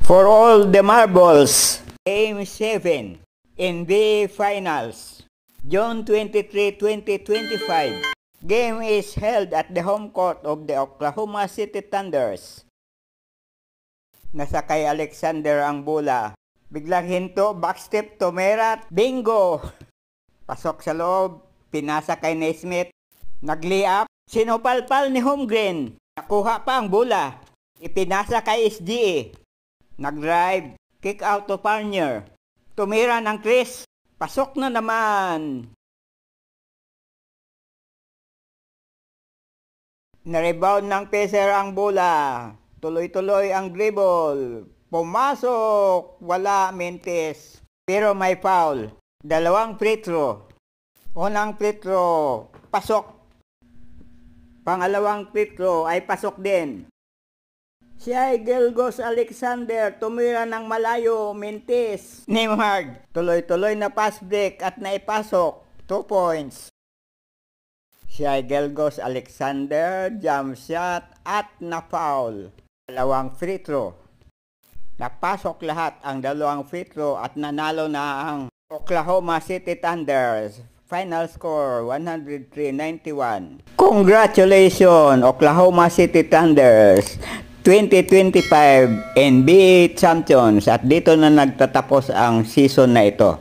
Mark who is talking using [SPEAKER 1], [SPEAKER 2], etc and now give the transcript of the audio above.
[SPEAKER 1] For all the marbles, Game 7, NBA Finals, June 23, 2025. Game is held at the home court of the Oklahoma City Thunders. Nasa kay Alexander ang bola. Biglang hinto, backstep, tumerat, bingo! Pasok sa loob, pinasa kay Naismith, nag-layup, sinupalpal ni Holmgren. Nakuha pa ang bola, ipinasa kay SGA. Nag-drive, kick out to Fournier. Tumira ng Chris, pasok na naman. Na-rebound ng Pacer ang bola. Tuloy-tuloy ang dribble. Pumasok, wala Mentes. Pero may foul. Dalawang free throw. Unang free throw, pasok. Pangalawang free throw ay pasok din. Shai Gilgeous-Alexander tumira ng malayo, Mentes. Nembhard, tuloy-tuloy na pass break at naipasok. 2 points. Shai Gilgeous-Alexander, jump shot at na-foul. Dalawang free throw. Napasok lahat ang dalawang free throw at nanalo na ang Oklahoma City Thunders. Final score, 103-91. Congratulations, Oklahoma City Thunders, 2025 NBA Champions. At dito na nagtatapos ang season na ito.